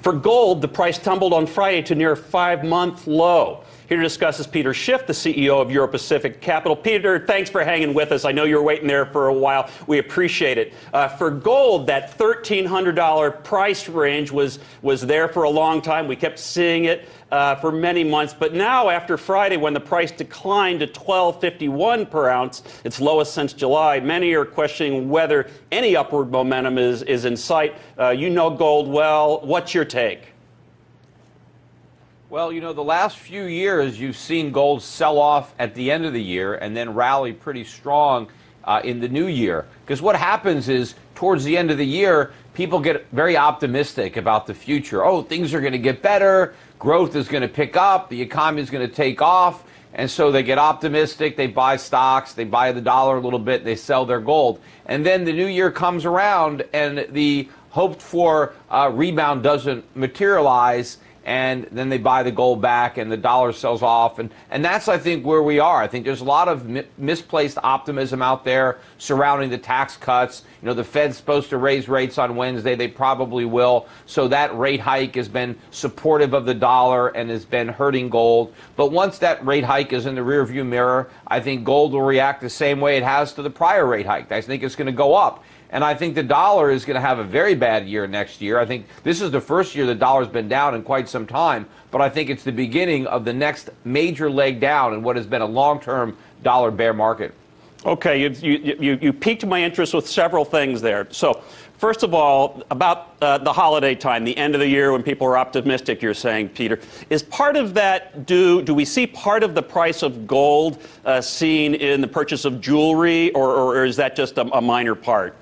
For gold, the price tumbled on Friday to near a 5-month low. Here to discuss is Peter Schiff, the CEO of Euro Pacific Capital. Peter, thanks for hanging with us. I know you were waiting there for a while. We appreciate it. For gold, that $1,300 price range was there for a long time. We kept seeing it for many months. But now, after Friday, when the price declined to $12.51 per ounce, its lowest since July, many are questioning whether any upward momentum is in sight. You know gold well. What's your take? Well, you know, the last few years you've seen gold sell off at the end of the year and then rally pretty strong in the new year. Because what happens is towards the end of the year, people get very optimistic about the future. Oh, things are going to get better. Growth is going to pick up. The economy is going to take off. And so they get optimistic. They buy stocks. They buy the dollar a little bit. They sell their gold. And then the new year comes around and the hoped for rebound doesn't materialize. And then they buy the gold back and the dollar sells off. And that's, I think, where we are. I think there's a lot of misplaced optimism out there surrounding the tax cuts. You know, the Fed's supposed to raise rates on Wednesday. They probably will. So that rate hike has been supportive of the dollar and has been hurting gold. But once that rate hike is in the rearview mirror, I think gold will react the same way it has to the prior rate hike. I think it's going to go up. And I think the dollar is going to have a very bad year next year. I think this is the first year the dollar's been down in quite some time, but I think it's the beginning of the next major leg down in what has been a long-term dollar bear market. Okay, you piqued my interest with several things there. So, first of all, about the holiday time, the end of the year when people are optimistic, you're saying, Peter. Is part of that do we see part of the price of gold seen in the purchase of jewelry, or is that just a minor part?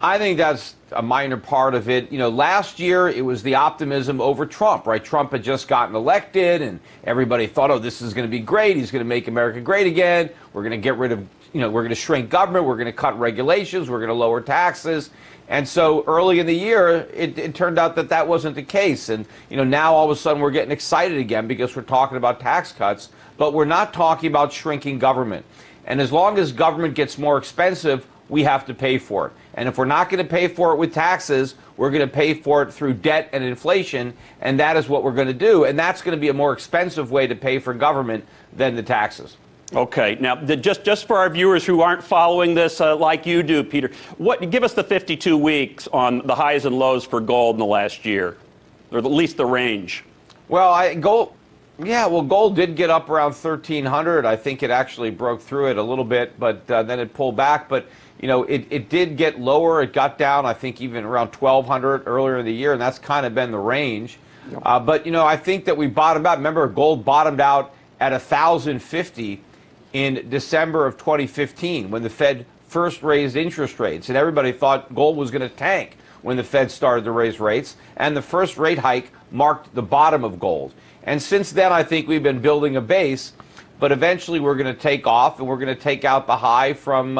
I think that's a minor part of it. You know, last year it was the optimism over Trump, right? Trump had just gotten elected and everybody thought, oh, this is going to be great. He's going to make America great again. We're going to get rid of, you know, we're going to shrink government. We're going to cut regulations. We're going to lower taxes. And so early in the year, it turned out that that wasn't the case. And, you know, now all of a sudden we're getting excited again because we're talking about tax cuts, but we're not talking about shrinking government. And as long as government gets more expensive, we have to pay for it. And if we're not going to pay for it with taxes, we're going to pay for it through debt and inflation, and that is what we're going to do. And that's going to be a more expensive way to pay for government than the taxes. Okay. Now, just for our viewers who aren't following this like you do, Peter, give us the 52 weeks on the highs and lows for gold in the last year, or at least the range. Well, gold did get up around 1,300. I think it actually broke through it a little bit, but then it pulled back. But you know, it did get lower. It got down, I think, even around 1,200 earlier in the year, and that's kind of been the range. Yep. But, you know, I think that we bottomed out. Remember, gold bottomed out at 1,050 in December of 2015 when the Fed first raised interest rates, and everybody thought gold was going to tank when the Fed started to raise rates, and the first rate hike marked the bottom of gold. And since then, I think we've been building a base, but eventually we're going to take off, and we're going to take out the high from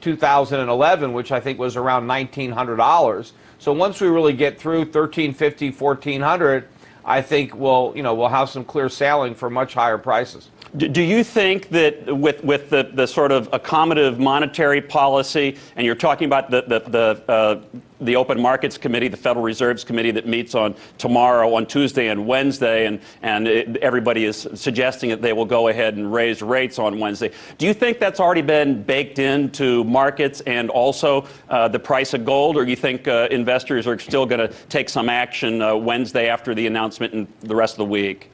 2011, which I think was around $1,900. So once we really get through 1,350, 1,400, I think we'll have some clear sailing for much higher prices. Do you think that with the sort of accommodative monetary policy, and you're talking about the Open Markets Committee, the Federal Reserve's committee that meets on tomorrow, on Tuesday and Wednesday, and everybody is suggesting that they will go ahead and raise rates on Wednesday. Do you think that's already been baked into markets and also the price of gold, or do you think investors are still going to take some action Wednesday after the announcement and the rest of the week?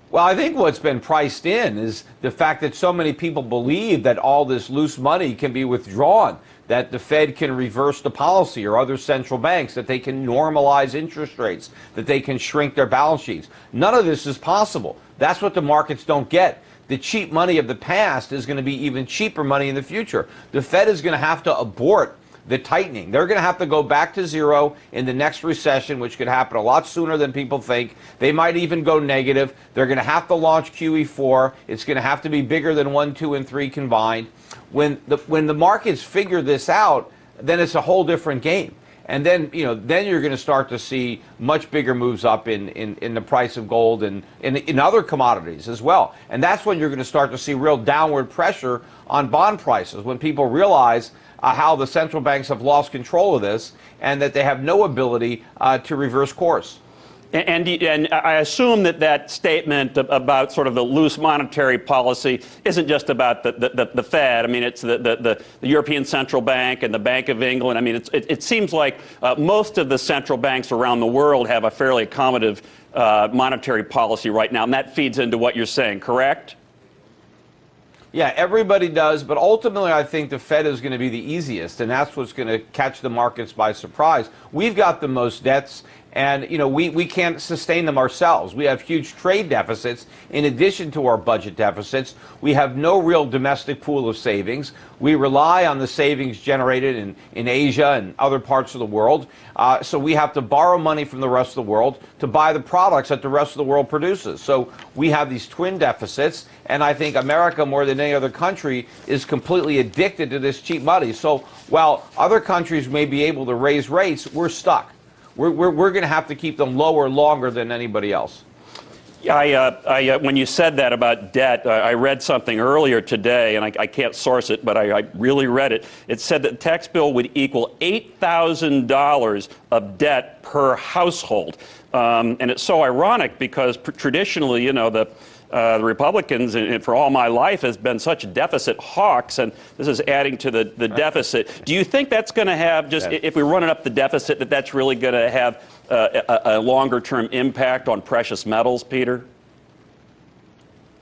Well, I think what's been priced in is the fact that so many people believe that all this loose money can be withdrawn, that the Fed can reverse the policy or other central banks, that they can normalize interest rates, that they can shrink their balance sheets. None of this is possible. That's what the markets don't get. The cheap money of the past is going to be even cheaper money in the future. The Fed is going to have to abort the tightening. They're going to have to go back to zero in the next recession, which could happen a lot sooner than people think. They might even go negative. They're going to have to launch QE4. It's going to have to be bigger than 1, 2, and 3 combined. When the markets figure this out, then it's a whole different game. And then, then you're going to start to see much bigger moves up in the price of gold and in other commodities as well. And that's when you're going to start to see real downward pressure on bond prices, when people realize how the central banks have lost control of this and that they have no ability to reverse course. And I assume that that statement about sort of the loose monetary policy isn't just about the Fed. I mean, it's the European Central Bank and the Bank of England. I mean, it seems like most of the central banks around the world have a fairly accommodative monetary policy right now, and that feeds into what you're saying, correct? Yeah, everybody does, but ultimately I think the Fed is going to be the easiest, and that's what's going to catch the markets by surprise. We've got the most debts, and we can't sustain them ourselves. We have huge trade deficits in addition to our budget deficits. We have no real domestic pool of savings. We rely on the savings generated in Asia and other parts of the world. So we have to borrow money from the rest of the world to buy the products that the rest of the world produces. So we have these twin deficits, and I think America, more than any other country, is completely addicted to this cheap money. So while other countries may be able to raise rates, we're stuck. We're going to have to keep them lower longer than anybody else. When you said that about debt, I read something earlier today, and I can't source it, but I really read it. It said that the tax bill would equal $8,000 of debt per household. And it's so ironic because traditionally, the Republicans, and for all my life, has been such deficit hawks, and this is adding to the deficit. Do you think that's going to have, just if we run it up the deficit, that's really going to have a longer-term impact on precious metals, Peter?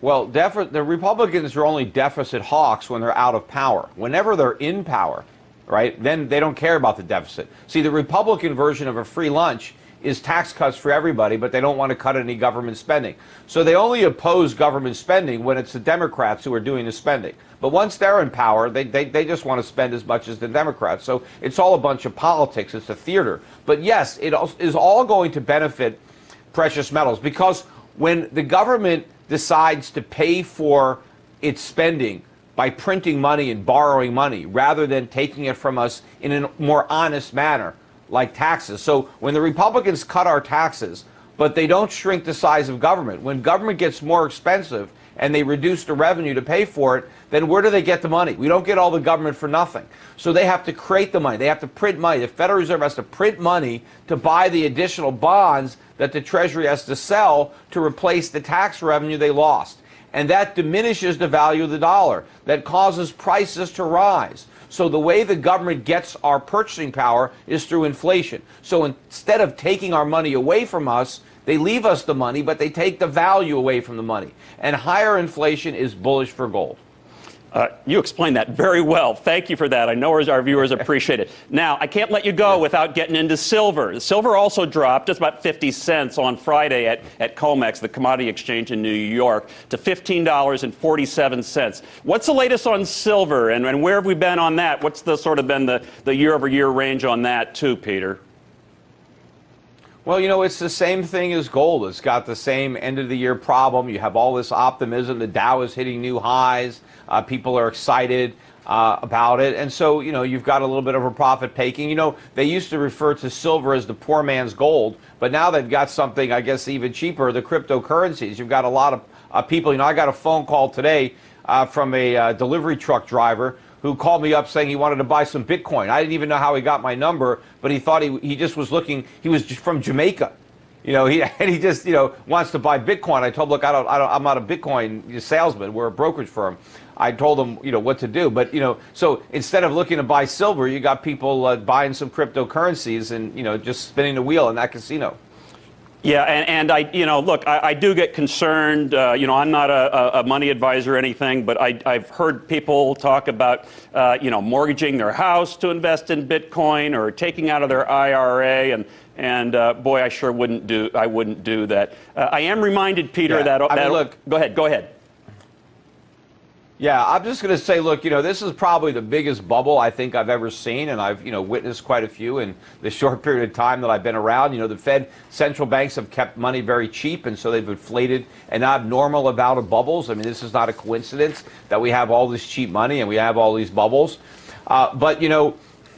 Well, the Republicans are only deficit hawks when they're out of power. Whenever they're in power, right, then they don't care about the deficit. See, the Republican version of a free lunch is tax cuts for everybody, but they don't want to cut any government spending. So they only oppose government spending when it's the Democrats who are doing the spending. But once they're in power, they just want to spend as much as the Democrats. So it's all a bunch of politics. It's a theater. But yes, it is all going to benefit precious metals, because when the government decides to pay for its spending by printing money and borrowing money rather than taking it from us in a more honest manner, like taxes. So when the Republicans cut our taxes, but they don't shrink the size of government, when government gets more expensive and they reduce the revenue to pay for it, then where do they get the money? We don't get all the government for nothing. So they have to create the money. They have to print money. The Federal Reserve has to print money to buy the additional bonds that the Treasury has to sell to replace the tax revenue they lost. And that diminishes the value of the dollar. That causes prices to rise. So the way the government gets our purchasing power is through inflation. So instead of taking our money away from us, they leave us the money, but they take the value away from the money. And higher inflation is bullish for gold. You explained that very well. Thank you for that. I know our viewers appreciate it. Now, I can't let you go without getting into silver. Silver also dropped just about 50 cents on Friday at COMEX, the commodity exchange in New York, to $15.47. What's the latest on silver, and where have we been on that? What's the sort of been the year-over-year range on that, too, Peter? Well, it's the same thing as gold. It's got the same end-of-the-year problem. You have all this optimism. The Dow is hitting new highs. People are excited about it. And so, you've got a little bit of a profit taking. They used to refer to silver as the poor man's gold, but now they've got something, I guess, even cheaper, the cryptocurrencies. You've got a lot of people. I got a phone call today from a delivery truck driver who called me up saying he wanted to buy some Bitcoin. I didn't even know how he got my number, but he thought he just was looking. He was from Jamaica. He just wants to buy Bitcoin. I told him, look, I'm not a Bitcoin salesman. We're a brokerage firm. I told him, what to do. But, so instead of looking to buy silver, you got people buying some cryptocurrencies and, just spinning the wheel in that casino. Yeah, and look, I do get concerned. I'm not a money advisor or anything, but I've heard people talk about, mortgaging their house to invest in Bitcoin or taking out of their IRA, and boy, I sure wouldn't do that. I am reminded, Peter, that look. Go ahead. Yeah, I'm just going to say, look, this is probably the biggest bubble I think I've ever seen, and I've, witnessed quite a few in the short period of time that I've been around. The Fed central banks have kept money very cheap, and so they've inflated an abnormal amount of bubbles. I mean, this is not a coincidence that we have all this cheap money and we have all these bubbles. But,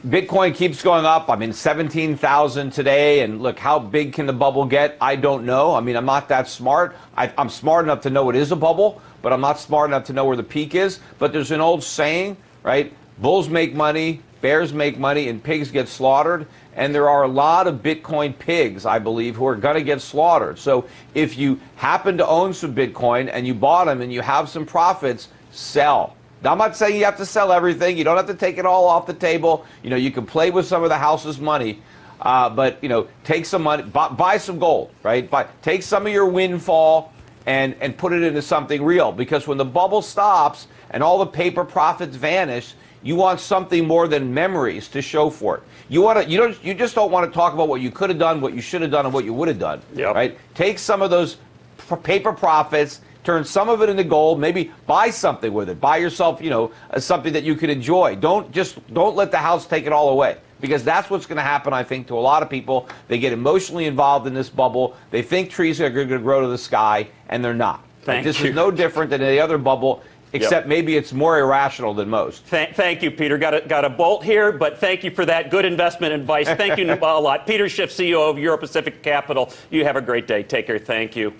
Bitcoin keeps going up. I'm in 17,000 today, and look, how big can the bubble get? I don't know. I mean, I'm not that smart. I'm smart enough to know it is a bubble, but I'm not smart enough to know where the peak is. But there's an old saying, right? Bulls make money, bears make money and pigs get slaughtered. And there are a lot of Bitcoin pigs, I believe, who are going to get slaughtered. So if you happen to own some Bitcoin and you bought them and you have some profits, sell. Now, I'm not saying you have to sell everything. You don't have to take it all off the table. You know, you can play with some of the house's money. But, you know, take some money, buy some gold, right? Take some of your windfall and put it into something real. Because when the bubble stops and all the paper profits vanish, you want something more than memories to show for it. You just don't want to talk about what you could have done, what you should have done, and what you would have done. Yep. Right? Take some of those paper profits, turn some of it into gold, maybe buy something with it. Buy yourself, you know, something that you could enjoy. Don't let the house take it all away. Because that's what's going to happen, I think, to a lot of people. They get emotionally involved in this bubble. They think trees are going to grow to the sky, and they're not. This is no different than any other bubble, except maybe it's more irrational than most. Thank you, Peter. Got a bolt here, but thank you for that good investment advice. Thank you a lot. Peter Schiff, CEO of Euro Pacific Capital. You have a great day. Take care. Thank you.